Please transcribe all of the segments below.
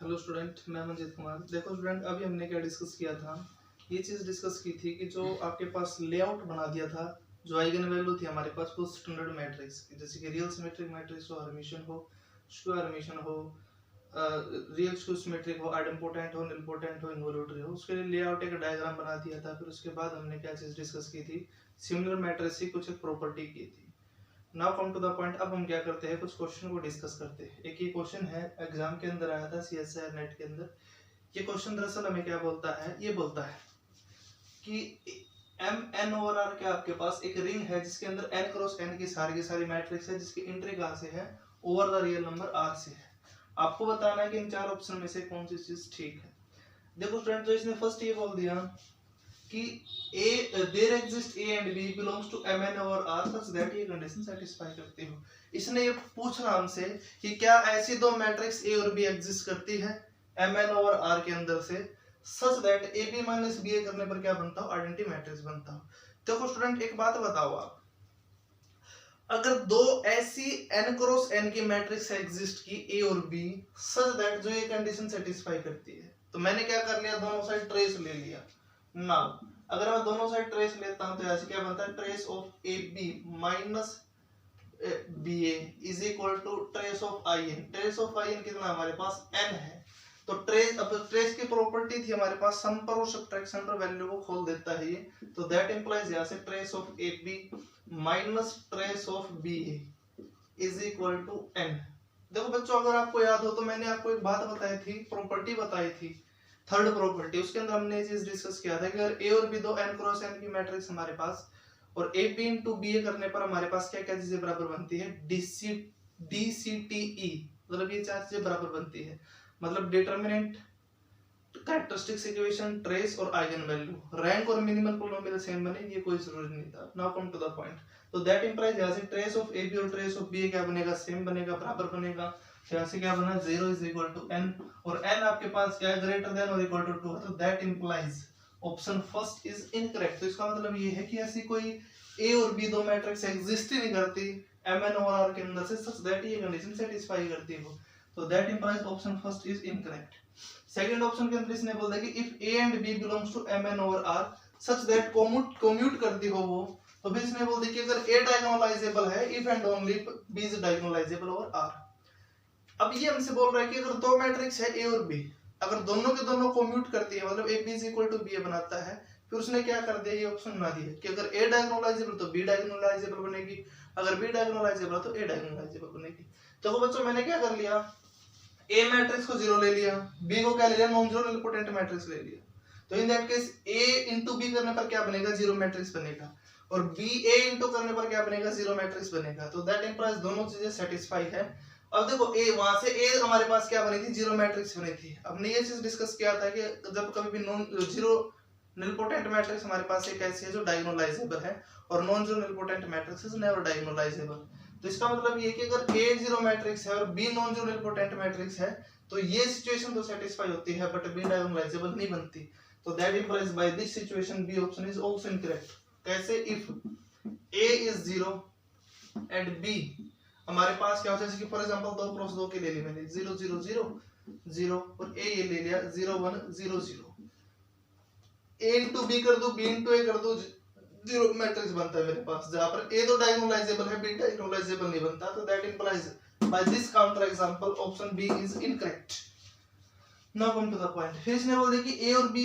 Hello student, मैं मंजीत कुमार। देखो student, अभी हमने क्या डिस्कस किया था, ये चीज़ डिस्कस की थी कि जो आपके पास लेआउट बना दिया था, जो आइगन वैल्यू थी हमारे पास वो स्टैंडर्ड मैट्रिक्स की, जैसे कि रियल सिमेट्रिक मैट्रिक्स हो, हर्मिशियन हो, स्क्वायर हर्मिशियन हो, रियल स्क्यू सिमेट्रिक हो, आइडेम्पोटेंट हो, निलपोटेंट हो, इनवोल्यूटरी हो, उसके लिए लेआउट एक डायग्राम बना दिया था। फिर उसके बाद हमने क्या चीज़ डिस्कस की थी, सिमिलर मैट्रिक्स की कुछ एक प्रॉपर्टी की थी। Now come to the point. अब हम क्या करते हैं, कुछ क्वेश्चन को डिस्कस करते हैं। एक ये क्वेश्चन है, एग्जाम के अंदर आया था, सीएसआईआर नेट के अंदर। ये क्वेश्चन दरअसल हमें क्या बोलता है, ये बोलता है कि एम एन ओवर आर क्या आपके पास एक रिंग है जिसके अंदर एन क्रॉस एन की सारी मैट्रिक्स है, जिसकी एंट्री कहाँ से है, over the real number R से है। आपको बताना है कि इन चार ऑप्शन में से कौन सी चीज ठीक है। देखो स्टूडेंट, तो इसने फर्स्ट ये बोल दिया कि A there exist A and B belongs to Mn over R such that ये कंडीशन सेटिस्फाई करती हो। इसने ये पूछ रहा हमसे कि क्या ऐसी दो मैट्रिक्स A और B एग्जिस्ट करती है Mn ओवर R के अंदर से, such that AB minus BA करने पर क्या बनता हो, आइडेंटिटी मैट्रिक्स बनता हो। देखो स्टूडेंट, एक बात बताओ आप, अगर दो ऐसी n क्रॉस n की मैट्रिक्स एग्जिस्ट की A और B सच दैट जो ये कंडीशन सेटिस्फाई करती है, तो मैंने क्या कर लिया, दोनों साइड ट्रेस ले लिया ना। अगर मैं दोनों साइड ट्रेस लेता हूं तो ऐसे क्या बनता है, trace of A B minus B A is equal to trace of I n. Trace of I n कितना हमारे पास n है, तो ट्रेस, अब ट्रेस की प्रॉपर्टी थी हमारे पास, सम पर और सब्ट्रैक्शन पर वैल्यू को खोल देता है ये, तो दैट इंप्लाइज यहां से trace of A B minus trace of B A is equal to n। देखो बच्चों, अगर आपको याद हो तो मैंने आपको एक बात बताई थी, प्रॉपर्टी बताई थी, थर्ड प्रॉपर्टी। उसके अंदर हमने ये चीज डिस्कस किया था कि अगर ए और बी दो n क्रॉस n की मैट्रिक्स हमारे पास, और ए पी इंटू बी ए करने पर हमारे पास क्या क्या चीजें बराबर बनती है, DCTE, मतलब ये चार चीजें बराबर बनती है। मतलब डिटरमिनेंट, कैरेक्टरिस्टिक्स इक्वेशन, ट्रेस और आइगन वैल्यू। रैंक और मिनिमल पॉलिनोमियल सेम बने, ये कोई जरूरी नहीं था। Now come to the point. तो दैट इंप्लाइज यहां से ट्रेस ऑफ ए बी और ट्रेस ऑफ बी क्या बनेगा, सेम बनेगा, बराबर बनेगा। यहां से क्या बना, 0 इज इक्वल टू n, और n आपके पास क्या है, ग्रेटर देन और इक्वल टू 2 है, तो that implies option first is incorrect. तो इसका मतलब ये है कि ऐसी कोई a और b दो मैट्रिक्स एग्जिस्ट ही नहीं करती mn और r के अंदर से सच दैट ये कंडीशन सेटिस्फाई करती हो, तो that implies option first is incorrect. Second option के अंदर इसने बोल दिया कि if a and b belongs to mn over r such that commute करती हो वो, तो फिर इसने बोल दिया कि अगर a डायगोनलाइजेबल है, if and only b is diagonalizable over r। अब ये हमसे बोल रहा है कि अगर दो मैट्रिक्स है a और b, अगर दोनों के दोनों कम्यूट करती है, मतलब ab is equal to b बनाता है, फिर उसने क्या कर दिया, ये ऑप्शन बना दिया कि अगर a डायगोनलाइजेबल तो b डायगोनलाइजेबल बनेगी, अगर b डायगोनलाइजेबल तो a डायगोनलाइजेबल बनेगी। तो बच्चों मैंने क्या कर लिया, ए मैट्रिक्स को जीरो ले लिया, बी को क्या ले लिया, नॉन जीरो निलपोटेंट मैट्रिक्स ले लिया। तो in that case A into B करने पर क्या बनेगा, जीरो मैट्रिक्स बनेगा, और बी ए इंटू करने पर क्या बनेगा, जीरो मैट्रिक्स बनेगा। तो दैट इंप्लाइज दोनों चीजें सेटिस्फाई है। अब देखो ए, वहां से ए हमारे पास क्या बनी थी, जीरो मैट्रिक्स बनी थी। हमने ये चीज डिस्कस किया था कि जब कभी भी नॉन जीरो निलपोटेंट मैट्रिक्स हमारे पास एक ऐसी है जो डायगोनलाइजेबल है, और non zero nilpotent matrix is never diagonalizable. तो इसका मतलब ये कि अगर A जीरो मैट्रिक्स है और B non zero nilpotent matrix है, तो ये सिचुएशन तो सेटिस्फाई होती है, बट B डायगोनलाइजेबल नहीं बनती। तो that implies by this situation B option is also incorrect. कैसे, if A is 0 and B हमारे पास क्या होता है, जैसे कि फॉर एग्जांपल 2 क्रॉस 2 के ले ली मैंने, 0 0 0 0, और A ये ले लिया 0 1 0 0, A into B कर दो, B into A कर दो, जीरो मैट्रिक्स बनता है मेरे पास, जहां पर A तो डायगोनलाइजेबल है, B डायगोनलाइजेबल नहीं बनता। तो that implies by this counter example option B is incorrect. Now come to the point. फिर इसने बोल दिया कि A और B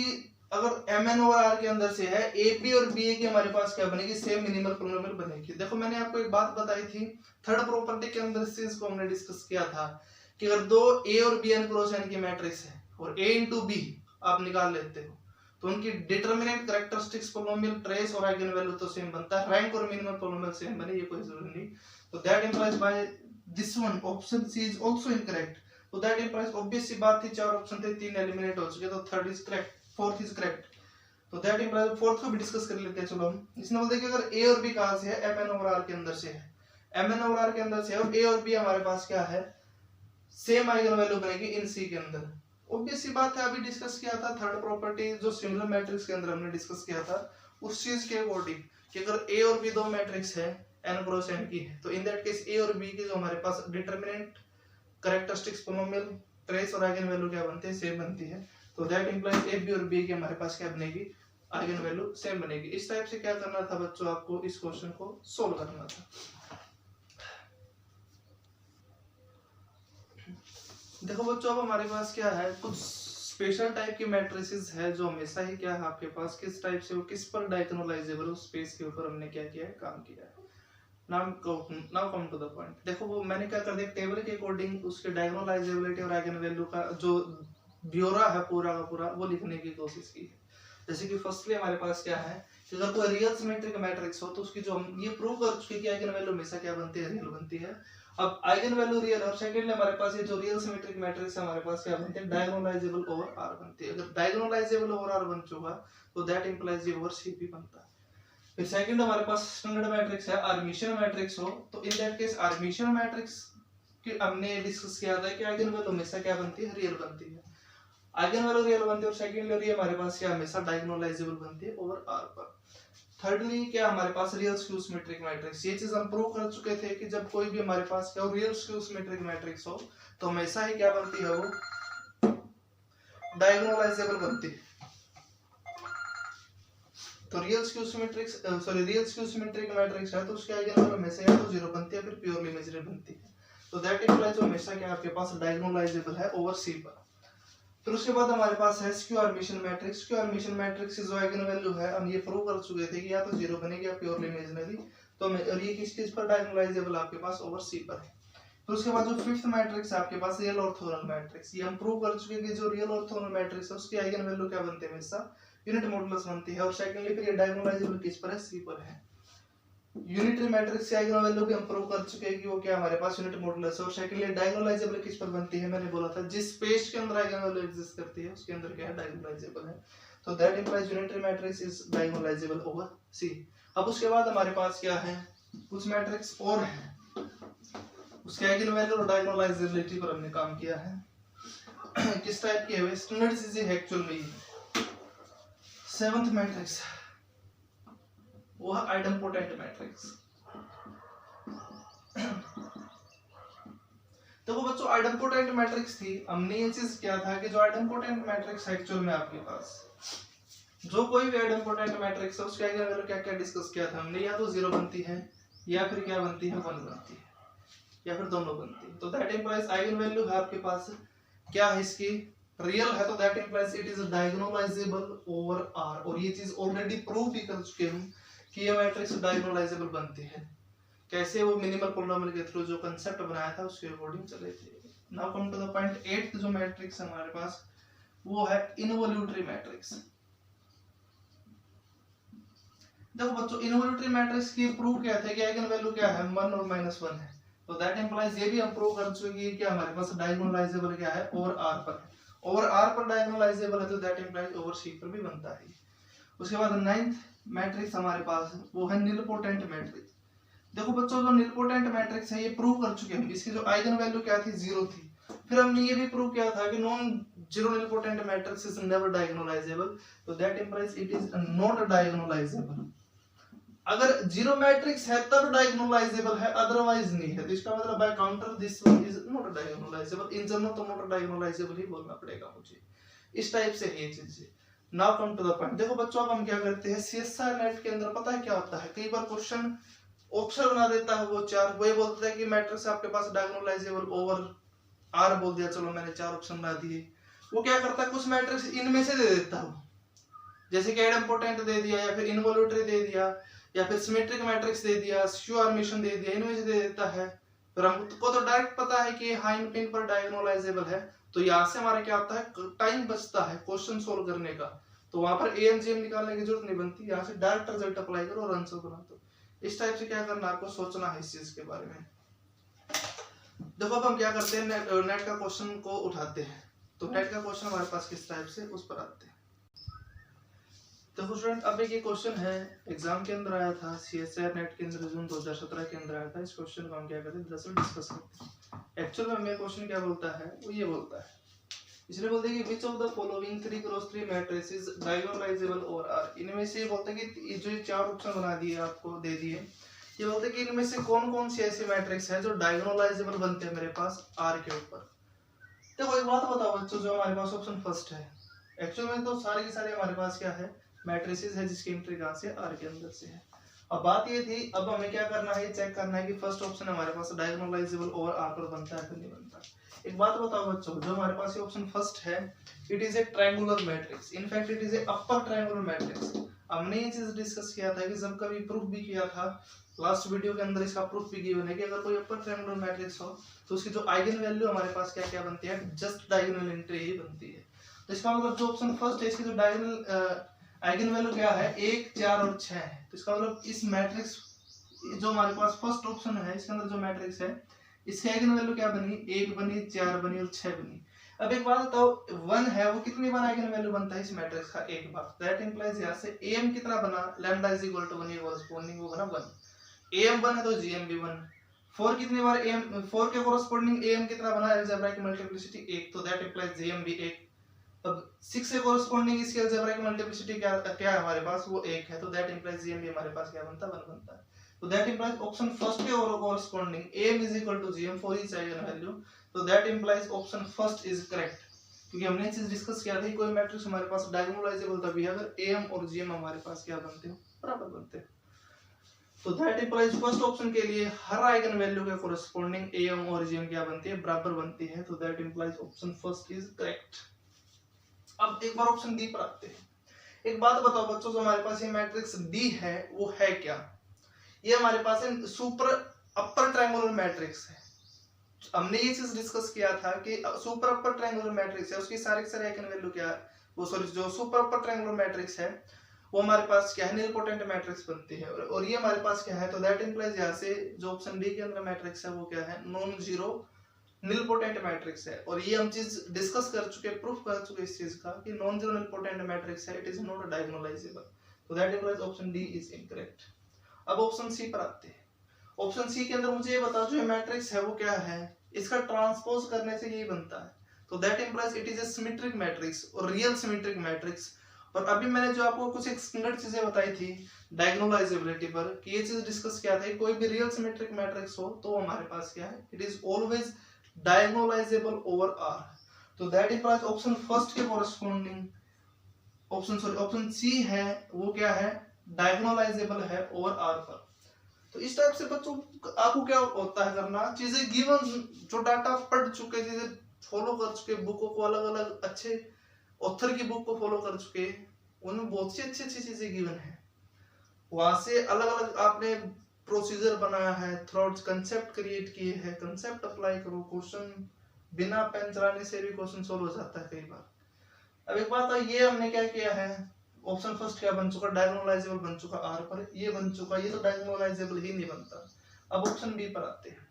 अगर Mn ओवर R के अंदर से है, AB और BA की हमारे पास क्या बनेगी, सेम मिनिमल पॉलिनोमियल बनेगी। देखो मैंने आपको एक बात बताई थी, थर्ड प्रॉपर्टी के अंदर इस चीज को हमने डिस्कस किया था कि अगर दो A और B n क्रॉस n की मैट्रिक्स है और A into B आप निकाल लेते हो, तो उनकी डिटरमिनेंट कैरेक्टरिस्टिक्स पॉलिनोमियल, ट्रेस और आइगन वैल्यू तो सेम बनता है, रैंक और मिनिमम पॉलिनोमियल सेम बने, ये कोई जरूरी नहीं। तो that implies by this one option C is also incorrect. तो दैट इंप्लाइज, ऑब्वियस सी बात थी, चार ऑप्शन थे, तीन एलिमिनेट हो चुके, तो third is correct, fourth is correct. तो दैट इंप्लाइज फोर्थ को भी डिस्कस कर लेते हैं। चलो हम, इसने बोलते हैं कि अगर A और B कहां से है, Mn ओवर R के अंदर से है, Mn ओवर R के अंदर से है, और A और B हमारे पास क्या है, सेम आइगन वैल्यू बनेगी इन C के अंदर। ऑब्वियस सी बात है, अभी डिस्कस किया था थर्ड प्रॉपर्टी जो सिमिलर मैट्रिक्स के अंदर हमने डिस्कस किया था, उस चीज के अकॉर्डिंग कि अगर A और B दो मैट्रिक्स है n क्रॉस n की है, तो इन दैट केस A और B की जो हमारे पास डिटरमिनेंट, कैरेक्टरिस्टिक्स पॉलिनोमियल, ट्रेस और आइगन वैल्यू क्या बनते हैं, सेम बनती है। तो दैट इंप्लाइज ए बी और बी की हमारे पास क्या बनेगी, आइगन वैल्यू सेम बनेगी। इस टाइप से क्या करना था बच्चों, आपको इस क्वेश्चन को सोल्व करना था। देखो बच्चों अब हमारे पास क्या है, कुछ स्पेशल टाइप की मैट्रिसेस है जो हमेशा ही क्या है आपके पास, किस टाइप से वो किस पर डायगोनलाइजेबल, उस स्पेस के ऊपर हमने क्या किया है, काम किया है। Now come to the point. देखो वो मैंने क्या कर दिया, टेबल के अकॉर्डिंग उसके डायगोनलाइजेबिलिटी और आइगन वैल्यू का जो ब्यौरा है पूरा का पूरा वो लिखने की कोशिश की है। जैसे कि फर्स्टली हमारे पास क्या है कि अगर कोई रियल सिमेट्रिक मैट्रिक्स हो तो उसकी जो हम ये प्रूव कर चुके कि आइगन वैल्यू हमेशा क्या बनती है, रियल बनती है। अब आइगन वैल्यू रियल और सेकंडली हमारे पास ये जो रियल सिमेट्रिक मैट्रिक्स है हमारे पास क्या बनते हैं, डायगोनलाइजेबल ओवर आर बनती है। अगर डायगोनलाइजेबल ओवर आर बन चुका तो दैट इंप्लाइज ये ओवर सी भी बनता है। फिर सेकंड हमारे पास स्टैंडर्ड मैट्रिक्स है आर्मिशन मैट्रिक्स हो, तो इन दैट केस आर्मिशन मैट्रिक्स कि हमने डिस्कस किया था कि आइगन वैल्यू हमेशा क्या बनती है, रियल बनती है। आइगन वैल्यू रियल बनती है और सेकंडली हमारे पास क्या हमेशा डायगोनलाइजेबल बनती है ओवर आर पर। थर्डली क्या हमारे पास रियल स्क्यू सिमेट्रिक मैट्रिक्स, ये चीज हम प्रूव कर चुके थे कि जब कोई भी हमारे पास क्या रियल स्क्यू सिमेट्रिक मैट्रिक्स हो तो हमेशा ही क्या बनती है, वो डायगोनलाइजेबल बनती है। तो रियल स्क्यू सिमेट्रिक मैट्रिक्स है तो उसके आइगन वैल्यू हमेशा या तो 0 बनती है, फिर प्योरली इमेजिनरी बनती है। तो दैट इंप्लाइज हमेशा क्या आपके पास डायगोनलाइजेबल है ओवर सी पर। फिर उसके बाद हमारे पास है स्क्यू आर्मिशन मैट्रिक्स। स्क्यू आर्मिशन मैट्रिक्स की जो आइगन वैल्यू है हम ये प्रूव कर चुके थे कि या तो 0 बनेगी या प्योरली इमेजिनरी। तो और ये किस पर डायगोनलाइजेबल आपके पास ओवर सी पर है। फिर उसके बाद जो फिफ्थ मैट्रिक्स है आपके पास रियल ऑर्थोगोनल मैट्रिक्स, ये हम प्रूव कर चुके कि जो रियल ऑर्थोगोनल मैट्रिक्स है उसकी आइगन वैल्यू क्या बनती है, हमेशा यूनिट मॉडुलस बनती है। और सेकंडली फिर ये डायगोनलाइजेबल किस पर है, सी पर है। यूनिटरी मैट्रिक्स की आइगन वैल्यू भी हम प्रूव कर चुके हैं कि वो क्या हमारे पास यूनिट मॉडुलस है। और सेकंडली डायगोनलाइजेबल किस पर बनती है, मैंने बोला था जिस स्पेस के अंदर आइगन वैल्यू एग्जिस्ट करती है उसके अंदर क्या है, डायगोनलाइजेबल है। तो that implies unitary matrix is diagonalizable over C. अब उसके बाद हमारे पास क्या है, कुछ मैट्रिक्स और है, उसके आइगन वैल्यू और डायगोनलाइजेबिलिटी पर हमने काम किया है। किस टाइप की है, स्टैंडर्ड चीजें है एक्चुअल में। सेवंथ मैट्रिक्स वो है आइडेम्पोटेंट मैट्रिक्स। देखो बच्चों आइडेम्पोटेंट मैट्रिक्स थी, हमने ये चीज किया था कि जो आइडेम्पोटेंट मैट्रिक्स एक्चुअल में आपके पास जो कोई भी आइडेम्पोटेंट मैट्रिक्स है उसके आइगन वैल्यू क्या क्या डिस्कस किया था हमने, या तो 0 बनती है या फिर क्या बनती है, 1 बनती है या फिर दोनों बनती है। तो दैट इंप्लाइज आइगन वैल्यू है आपके पास क्या है, इसकी रियल है, तो that implies it is diagonalizable over R. और ये चीज ऑलरेडी प्रूव भी कर चुके हम कि ये मैट्रिक्स डायगोनलाइजेबल बनती है। कैसे, वो मिनिमल पॉलिनोमियल के थ्रू जो कांसेप्ट बनाया था उसके अकॉर्डिंग चले थे। Now come to the point, 8th जो मैट्रिक्स है हमारे पास वो है इनवॉल्यूटरी मैट्रिक्स। देखो बच्चों इनवॉल्यूटरी मैट्रिक्स की प्रूव किया था कि आइगन वैल्यू क्या है, 1 और -1 है। तो दैट इंप्लाइज ये भी हम प्रूव कर चुके हैं कि हमारे पास डायगोनलाइजेबल क्या है, ओवर आर पर। ओवर आर पर डायगोनलाइजेबल है तो दैट इंप्लाइज ओवर सी पर भी बनता है। उसके बाद 9th मैट्रिक्स हमारे पास वो है निलपोटेंट मैट्रिक्स। देखो बच्चों जो निलपोटेंट मैट्रिक्स है ये प्रूव कर चुके हैं, इसकी जो आइगन वैल्यू क्या थी, 0 थी। फिर हमने ये भी प्रूव किया था कि non zero nilpotent matrix is never diagonalizable. तो that implies it is not diagonalizable. अगर जीरो मैट्रिक्स है तब डायगोनलाइजेबल है, अदरवाइज नहीं है। तो इसका मतलब by counter this one is not diagonalizable. In general तो नॉट डायगोनलाइजेबल ही बोलना पड़ेगा मुझे। इस टाइप से है ये चीजें। Now come to the point. देखो बच्चों अब हम क्या करते हैं, सीएसआर नेट के अंदर पता है क्या होता है, कई बार क्वेश्चन ऑप्शन बना देता है वो 4, वो ये बोलता है कि मैट्रिक्स आपके पास डायगोनलाइजेबल ओवर आर बोल दिया, चलो मैंने 4 ऑप्शन बना दिए। वो क्या करता है, कुछ मैट्रिक्स इनमें से दे देता है, जैसे कि आइडेम्पोटेंट दे दिया या फिर इनवॉल्यूटरी दे दिया या फिर सिमेट्रिक मैट्रिक्स दे दिया, स्क्यू आर्मिशन दे दिया, इनमें से दे देता है। फिर हमको तो डायरेक्ट पता है कि हाँ इन पिन पर डायगोनलाइजेबल है। तो यहाँ से हमारा क्या होता है, टाइम बचता है क्वेश्चन सोल्व करने का। तो वहां पर एएनजीएम निकालने की जरूरत नहीं बनती, यहाँ से डायरेक्ट रिजल्ट अप्लाई करो और आंसर बना दो। इस टाइप से क्या करना, आपको सोचना है इस चीज के बारे में। देखो अब हम क्या करते हैं, नेट का क्वेश्चन को उठाते हैं। तो नेट का क्वेश्चन हमारे पास किस टाइप से, उस पर आते हैं। देखो स्टूडेंट अब एक ये क्वेश्चन है, एग्जाम के अंदर आया था, सीएसआर नेट के अंदर जून 2017 के अंदर आया था। इस क्वेश्चन को हम क्या करते हैं, दरअसल डिस्कस करते हैं। एक्चुअल में मेरा क्वेश्चन क्या बोलता है, वो ये बोलता है, इसलिए बोलते हैं कि which of the following 3x3 matrix is diagonalizable over R. इनमें से बोलते हैं कि जो 4 ऑप्शन बना दिए आपको दे दिए, ये बोलते हैं कि इनमें से कौन कौन सी ऐसी मैट्रिक्स है जो डायगोनलाइजेबल बनते हैं मेरे पास आर के ऊपर। देखो एक बात बताओ बच्चों, जो हमारे पास ऑप्शन फर्स्ट है, एक्चुअल में तो सारे के सारे हमारे पास क्या है, मैट्रिसेस है जिसकी एंट्री कहाँ से, आर के अंदर से है। अब बात ये थी, अब हमें क्या करना है, चेक करना है कि फर्स्ट ऑप्शन हमारे पास डायगोनलाइजेबल ओवर आर पर बनता है कि नहीं बनता। एक बात बताओ बच्चों, जो हमारे पास ये ऑप्शन फर्स्ट है, it is a triangular matrix, in fact it is a upper triangular matrix. हमने ये चीज डिस्कस किया था कि जब कभी प्रूफ भी किया था लास्ट वीडियो के अंदर, इसका प्रूफ भी गिवन है कि अगर कोई अपर ट्रायंगुलर मैट्रिक्स हो तो उसकी जो आइगन वैल्यू हमारे पास क्या क्या बनती है, जस्ट डायगोनल एंट्री ही बनती है। तो इसका मतलब जो ऑप्शन फर्स्ट है, इसकी जो डायगोनल आइगन वैल्यू क्या है, 1, 4 और 6 है। तो इसका मतलब इस मैट्रिक्स जो हमारे पास फर्स्ट ऑप्शन है, इसके अंदर जो मैट्रिक्स है, इसकी आइगन वैल्यू क्या बनी, 1 बनी, 4 बनी और 6 बनी। अब एक बात बताओ, 1 है वो कितनी बार आइगन वैल्यू बनता है इस मैट्रिक्स का, एक बार। दैट इंप्लाइज यहां से am कितना बना, लैम्डा इज इक्वल टू 1 ये कॉरस्पॉन्डिंग वो बना 1, am 1 है तो gm भी 1। 4 कितनी बार am, 4 के कॉरस्पॉन्डिंग am कितना बना, अलजेब्राइक मल्टीप्लिसिटी 1, तो दैट इंप्लाइज gm भी 1। अब 6 के कॉरस्पॉन्डिंग इसकी अलजेब्राइक मल्टीप्लिसिटी क्या क्या है हमारे पास, वो 1 है, तो दैट इंप्लाइज gm भी हमारे पास क्या बनता है, 1 बनता है। तो दैट इंप्लाइज ऑप्शन फर्स्ट के corresponding am is equal to gm for each eigenvalue, तो that implies option first is correct. क्योंकि हमने ये चीज डिस्कस किया था, कोई मैट्रिक्स हमारे पास डायगोनलाइजेबल तभी है अगर am और gm हमारे पास क्या बनते हो, बराबर बनते हैं। तो दैट इंप्लाइज फर्स्ट ऑप्शन के लिए हर आइगन वैल्यू के कॉरस्पॉन्डिंग am और gm क्या बनती है, बराबर बनती है, तो that implies option first is correct. अब एक बार ऑप्शन डी पर आते हैं। एक बात बताओ बच्चों, जो हमारे पास ये मैट्रिक्स डी है वो है क्या, ये हमारे पास है सुपर अपर ट्रायंगुलर मैट्रिक्स है। हमने ये चीज डिस्कस किया था कि सुपर अपर ट्रायंगुलर मैट्रिक्स है, उसकी सारे के सारे आइगन वैल्यू क्या है, वो सॉरी जो सुपर अपर ट्रायंगुलर मैट्रिक्स है वो हमारे पास क्या है, नीलपोटेंट मैट्रिक्स बनती है। और ये हमारे पास क्या है, तो दैट इंप्लाइज यहाँ से जो ऑप्शन डी के अंदर मैट्रिक्स है वो क्या है, नॉन जीरो नीलपोटेंट मैट्रिक्स है। और ये हम चीज डिस्कस कर चुके, प्रूफ कर चुके इस चीज का कि नॉन जीरो नीलपोटेंट मैट्रिक्स है, इट इज नॉट डायगोनलाइजेबल, तो that implies option D is incorrect. अब ऑप्शन सी पर आते हैं। ऑप्शन सी के अंदर मुझे ये बताओ, जो मैट्रिक्स है वो क्या है, इसका ट्रांसपोज करने से यही बनता है, तो that implies it is a symmetric matrix और रियल सिमेट्रिक मैट्रिक्स। और अभी मैंने जो आपको कुछ एक स्टैंडर्ड चीजें बताई थी डायगोनलाइजेबिलिटी पर, कि ये चीज डिस्कस किया था, कोई भी रियल सिमेट्रिक मैट्रिक्स हो तो हमारे पास क्या है, it is always diagonalizable over R, तो दैट इंप्लाइज ऑप्शन फर्स्ट के कॉरस्पॉन्डिंग ऑप्शन सी है वो क्या है, डायगोनलाइजेबल है ओवर आर पर। तो इस टाइप से बच्चों आपको क्या होता है करना, चीजें गिवन जो डाटा पढ़ चुके, चीजें फॉलो कर चुके, बुकों को अलग अलग अच्छे ऑथर की बुक को फॉलो कर चुके, उनमें बहुत सी अच्छी अच्छी चीजें गिवन है, वहां से अलग अलग आपने प्रोसीजर बनाया है, थ्रू कंसेप्ट क्रिएट किए हैं, कंसेप्ट अप्लाई करो, क्वेश्चन बिना पेन चलाने से भी क्वेश्चन सोल्व हो जाता है कई बार। अब एक बात है, ये हमने क्या किया है, ऑप्शन फर्स्ट क्या बन चुका, डायगोनलाइजेबल बन चुका आर पर, ये बन चुका, ये तो डायगोनलाइजेबल ही नहीं बनता। अब ऑप्शन बी पर आते हैं।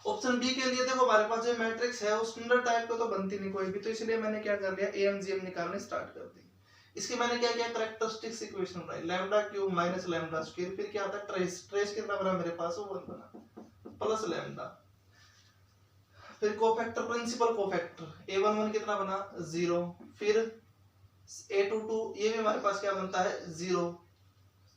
ऑप्शन बी के लिए देखो हमारे पास जो मैट्रिक्स है वो स्टैंडर्ड टाइप का तो बनती नहीं कोई भी, तो इसलिए मैंने क्या कर लिया, एम जी एम निकालने स्टार्ट कर दी। इसकी मैंने क्या किया, कैरेक्टरिस्टिक्स इक्वेशन बनाई, lambda cube minus lambda square, फिर क्या आता है ट्रेस, ट्रेस कितना बना मेरे पास, वो 1 बना, प्लस लैम्डा, फिर कोफैक्टर प्रिंसिपल कोफैक्टर, a11 कितना बना 0, फिर a22 ये भी हमारे पास क्या बनता है 0,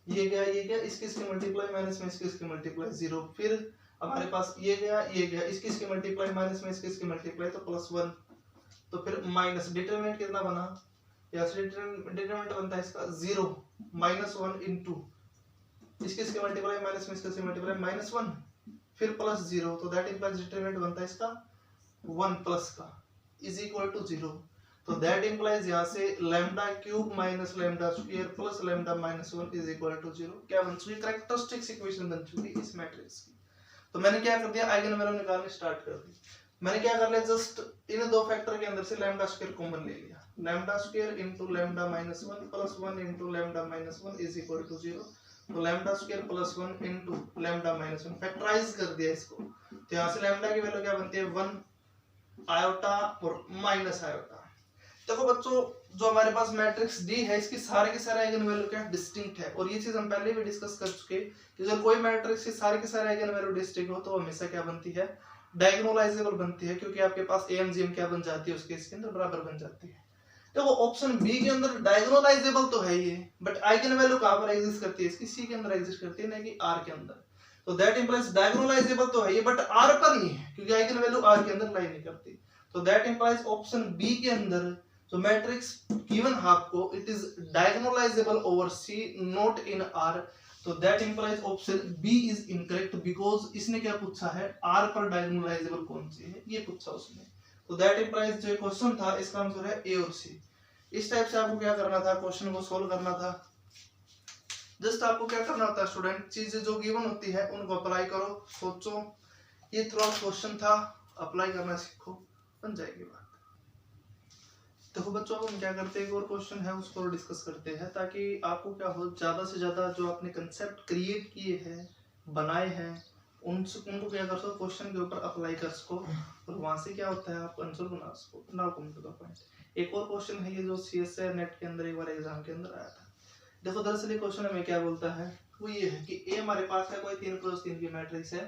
ये गया इसकी मल्टीप्लाई माइनस में इसकी मल्टीप्लाई 0, फिर हमारे पास ये गया इसकी मल्टीप्लाई माइनस में इसकी मल्टीप्लाई तो +1, तो फिर माइनस डिटरमिनेंट कितना बना, या डिटरमिनेंट बनता है इसका 0 -1 इनटू इसकी मल्टीप्लाई माइनस में इसकी मल्टीप्लाई -1 फिर +0, तो दैट इंप्लाइज डिटरमिनेंट बनता है इसका 1 प्लस का इज इक्वल टू 0, तो दैट इंप्लाइज यहाँ से lambda cube minus lambda square plus lambda -1 is equal to 0 क्या बन चुकी, कैरेक्टरिस्टिक्स इक्वेशन बन चुकी इस मैट्रिक्स की। तो मैंने क्या कर दिया, आइगन वैल्यू निकालने स्टार्ट कर दी। मैंने क्या कर लिया, जस्ट इन दो फैक्टर के अंदर से लैम्डा स्क्वायर कॉमन ले लिया, lambda square into lambda -1 plus 1 into lambda -1 is equal to 0, तो lambda square plus 1 into lambda -1 factorise कर दिया इसको, तो यहाँ से लैम्डा की वैल्यू क्या बनती है 1 आयोटा और माइनस आयोटा। देखो बच्चों जो हमारे पास मैट्रिक्स डी है इसकी सारे के सारे आइगन वैल्यू क्या डिस्टिंक्ट है, और ये चीज हम पहले भी डिस्कस कर चुके कि जब कोई मैट्रिक्स के सारे आइगन वैल्यू डिस्टिंक्ट हो तो हमेशा क्या बनती है, डायगोनलाइजेबल बनती है, क्योंकि आपके पास एम जी एम क्या बन जाती है उसके इसके अंदर बराबर बन जाती है। देखो ऑप्शन बी के अंदर डायगोनलाइजेबल तो है ये, बट आइगन वैल्यू कहां पर एग्जिस्ट करती है, इसकी सी के अंदर एग्जिस्ट करती है, ना कि आर के अंदर। तो दैट इंप्लाइज डायगोनलाइजेबल तो है ये बट आर पर नहीं है, क्योंकि आइगन वैल्यू आर के अंदर लाई नहीं करती, तो दैट इंप्लाइज ऑप्शन बी के अंदर जो मैट्रिक्स गिवन है आपको it is diagonalizable over C not in R, तो that implies option B is incorrect because इसने क्या पूछा है, आर पर डायगोनलाइजेबल कौन सी है ये पूछा उसने। तो दैट इंप्लाइज जो क्वेश्चन था इसका आंसर है ए और सी। इस टाइप से आपको क्या करना था, क्वेश्चन को सोल्व करना था। जस्ट आपको क्या करना होता है स्टूडेंट, चीजें जो गिवन होती है उनको अप्लाई करो, सोचो, ये थोड़ा क्वेश्चन था, अप्लाई करना सीखो, बन जाएगी बात। देखो बच्चों अब हम क्या करते हैं, एक और क्वेश्चन है उसको डिस्कस करते हैं ताकि आपको क्या हो, ज्यादा से ज्यादा जो आपने कंसेप्ट क्रिएट किए हैं, बनाए हैं, उनको क्या कर सको, क्वेश्चन के ऊपर अप्लाई कर सको और वहां से क्या होता है आप आंसर बना सको। Now come to the point. एक और क्वेश्चन है ये जो सीएसआई नेट के अंदर एक बार एग्जाम के अंदर आया था। देखो दरअसल ये क्वेश्चन हमें क्या बोलता है, वो ये है कि ए हमारे पास है कोई 3x3 की मैट्रिक्स है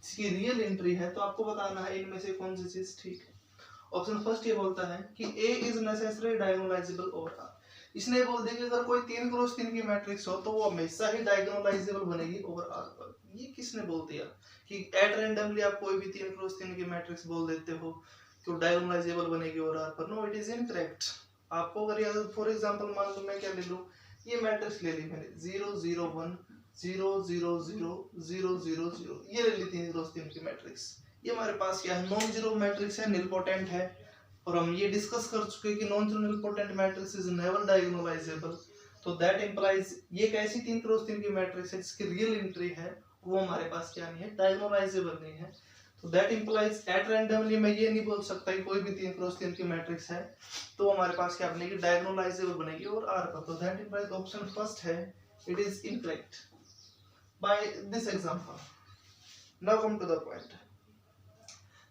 जिसकी रियल एंट्री है, तो आपको बताना है इनमें से कौन सी चीज ठीक है। ऑप्शन फर्स्ट ये बोलता है कि A is necessary diagonalizable over R. इसने बोल दिया कि अगर कोई 3x3 की मैट्रिक्स हो तो वो हमेशा ही डायगोनलाइजेबल बनेगी ओवर आर पर। ये किसने बोल दिया कि एट रैंडमली आप कोई भी 3x3 की मैट्रिक्स बोल देते हो कि वो डायगोनलाइजेबल बनेगी ओवर आर पर? No, it is incorrect. आपको अगर फॉर एग्जांपल मान लो मैं क्या ले लूं, ये मैट्रिक्स ले ली मैंने 0 0 1 0 0 0 0 0 0, ये ले ली 3x3 की मैट्रिक्स। ये हमारे पास क्या है, नॉन जीरो मैट्रिक्स है, निलपोटेंट है, और हम ये डिस्कस कर चुके हैं कि non zero nilpotent matrix is never diagonalizable. तो दैट इंप्लाइज ये कैसी 3x3 की मैट्रिक्स है जिसकी रियल एंट्री है वो हमारे पास क्या नहीं है, डायगोनलाइजेबल नहीं है। तो दैट इंप्लाइज एट रैंडमली मैं ये नहीं बोल सकता कि कोई भी 3x3 की मैट्रिक्स है तो हमारे पास क्या बनेगी, डायगोनलाइजेबल बनेगी और आर पर। तो दैट इंप्लाइज ऑप्शन फर्स्ट है it is incorrect by this example. Now come to the point.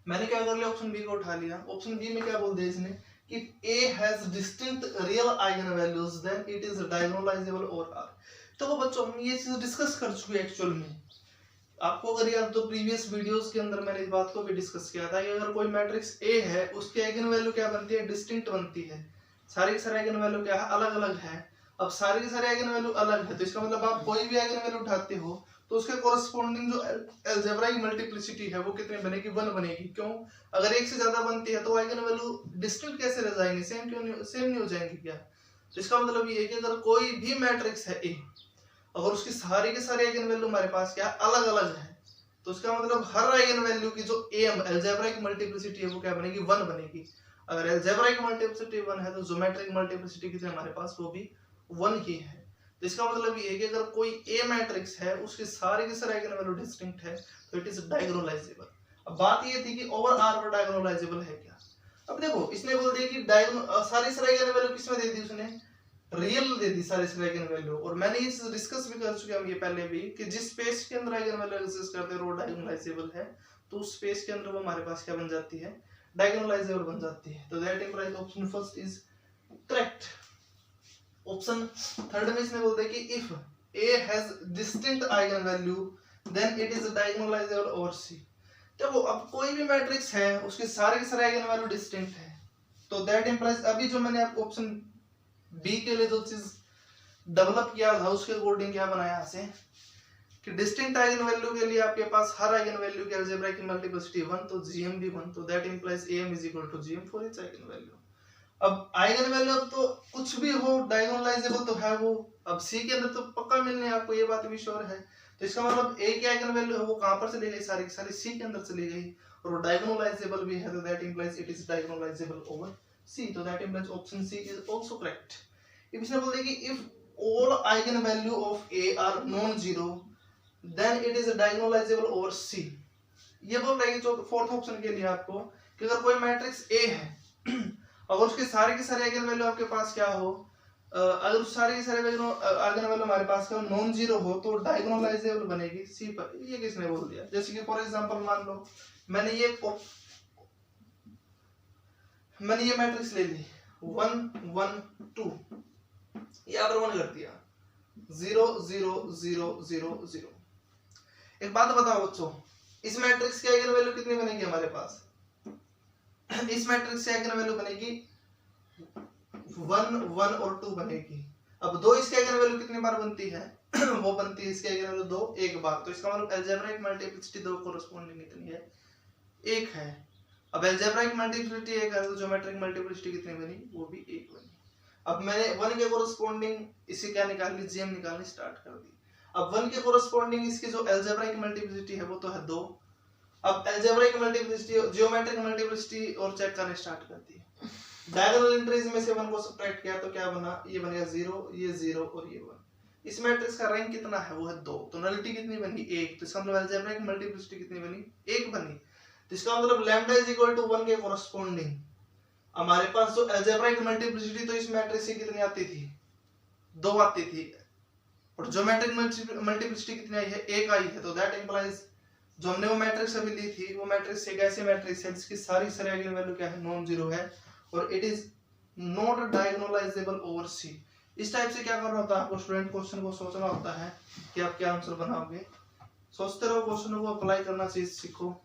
मैंने क्या कर लिया, ऑप्शन बी को उठा लिया। ऑप्शन बी में क्या बोल दिया इसने कि A has distinct real eigenvalues then it is diagonalizable over R। तो वो बच्चों हम ये चीज डिस्कस कर चुके हैं एक्चुअल में। आपको अगर याद तो प्रीवियस वीडियोस के अंदर मैंने इस बात को भी डिस्कस किया था कि अगर कोई मैट्रिक्स A है उसकी आइगन वैल्यू क्या बनती है, डिस्टिंक्ट बनती है। सारी की सारी आइगन वैल्यू क्या है, अलग अलग है। अब सारी की सारी आइगन वैल्यू अलग है तो इसका मतलब आप कोई भी आइगन वैल्यू उठाते हो तो उसके कोरस्पोंडिंग जो अलजेब्राइक मल्टीप्लिसिटी है वो कितनी बनेगी, 1 बनेगी। क्यों, अगर एक से ज्यादा बनती है तो आइगन वैल्यू डिस्टिंक्ट कैसे रह जाएंगे, सेम क्यों नहीं, सेम नहीं हो जाएंगी क्या? तो इसका मतलब ये है कि अगर कोई भी मैट्रिक्स है A, अगर उसकी सारी की सारी आइगन वैल्यू हमारे पास क्या अलग अलग है तो उसका मतलब हर आइगन वैल्यू की जो अलजेब्राइक मल्टीप्लिसिटी है वो क्या बनेगी, 1 बनेगी। अगर अलजेब्राइक मल्टीप्लिसिटी 1 है तो ज्योमेट्रिक मल्टीप्लिसिटी कितनी हमारे पास, वो भी 1 ही है। तो इसका मतलब ये है कि अगर कोई A मैट्रिक्स है उसकी सारी की सारी आइगन वैल्यू डिस्टिंक्ट है तो इट इज डायगोनलाइजेबल। अब बात ये थी कि ओवर R पर डायगोनलाइजेबल है क्या। अब देखो इसने बोल दिया कि सारी सारी आइगन वैल्यू किसमें दे दी, उसने रियल दे दी सारी सारी आइगन वैल्यू। और मैंने ये चीज डिस्कस भी कर चुके हैं हम ये पहले भी कि जिस स्पेस के अंदर आइगन वैल्यू एग्जिस्ट करते हैं वो डायगोनलाइजेबल है, तो उस स्पेस के अंदर वो हमारे पास क्या बन जाती है, डायगोनलाइजेबल बन जाती है। तो that implies option first is correct. Option third में इसने बोल दिया कि if A has distinct eigenvalue then it is diagonalizable over C। देखो अब कोई भी मैट्रिक्स है उसके सारे के सारे आइगन वैल्यू डिस्टिंक्ट है तो दैट इंप्लाइज अभी जो मैंने आपको ऑप्शन बी के लिए जो चीज डेवलप किया था उसके अकॉर्डिंग क्या बनाया यहाँ से कि डिस्टिंक्ट आइगन वैल्यू के लिए आपके पास हर आइगन वैल्यू की अलजेब्राइक मल्टीप्लिसिटी 1 तो GM भी 1, तो that implies AM is equal to GM for each eigen value. अब आइगन वैल्यू अब तो कुछ भी हो डायगोनलाइजेबल तो है वो, अब C के अंदर तो पक्का मिलने आपको ये बात भी श्योर है। तो इसका मतलब A की आइगन वैल्यू है वो कहां पर चली गई, सारी की सारी C के अंदर चली गई और वो डायगोनलाइजेबल भी है तो that implies it is diagonalizable over C। तो that implies option C is also correct. If इसने बोल दिया कि if all eigen value of A are non zero then it is diagonalizable over C। ये बोल रहा है कि जो फोर्थ ऑप्शन के लिए आपको कि अगर कोई मैट्रिक्स A है अगर उसके सारे के सारे आइगन वैल्यू आपके पास क्या हो, अगर उस सारे के सारे आइगन वैल्यू हमारे पास क्या हो, नॉन जीरो हो तो डायगोनलाइजेबल बनेगी C पर। ये किसने बोल दिया, जैसे कि फॉर एग्जांपल मान लो मैंने ये मैट्रिक्स ले ली 1 1 2, ये अगर 1 कर दिया 0 0 0 0 0। एक बात बताओ बच्चों, इस मैट्रिक्स की आइगन वैल्यू कितनी बनेगी हमारे पास, इस मैट्रिक्स की आइगन वैल्यू बनेगी 1 1 और 2 बनेगी। अब 2 इसकी आइगन वैल्यू कितनी बार बनती है वो बनती है इसकी आइगन वैल्यू 2 एक बार, तो इसका मतलब अलजेब्राइक मल्टीप्लिसिटी 2 कोरस्पोंडिंग कितनी है, 1 है। अब अलजेब्राइक मल्टीप्लिसिटी 1 है तो ज्योमेट्रिक मल्टीप्लिसिटी कितनी बनी, वो भी 1 बनी। अब मैंने 1 के कोरस्पोंडिंग इसे क्या निकाल ली, जीएम निकालनी स्टार्ट कर दी। अब 1 के कोरस्पोंडिंग इसकी जो अलजेब्राइक मल्टीप्लिसिटी है वो तो है 2। अब अलजेब्राइक मल्टीप्लिसिटी जियोमेट्रिक मल्टीप्लिसिटी और चेक करने स्टार्ट कर दी। डायगोनल एंट्रीज में से 1 को सब्ट्रैक्ट किया तो क्या बना, ये बन गया 0, ये 0 और ये 1। इस मैट्रिक्स का रैंक कितना है, वो है 2। तो नलिटी कितनी बनी, 1। तो इसका मतलब अलजेब्राइक मल्टीप्लिसिटी कितनी बनी, 1 बनी। तो इसका मतलब लैम्डा इज इक्वल टू 1 के कोरस्पोंडिंग हमारे पास जो अलजेब्राइक मल्टीप्लिसिटी तो इस मैट्रिक्स से कितनी आती थी, 2 आती थी, और ज्योमेट्रिक मल्टीप्लिसिटी कितनी आई है, 1 आई है। तो दैट इंप्लाइज जो हमने वो मैट्रिक्स अभी ली थी, वो मैट्रिक्स एक ऐसी मैट्रिक्स है जिसकी सारी आइगन वैल्यू क्या है, नॉन जीरो है, और it is not diagonalizable over C. इस टाइप से क्या करना होता है आपको, स्टूडेंट क्वेश्चन को सोचना होता है कि आप क्या आंसर बनाओगे। सोचते रहो, क्वेश्चन को अप्लाई करना सीखो।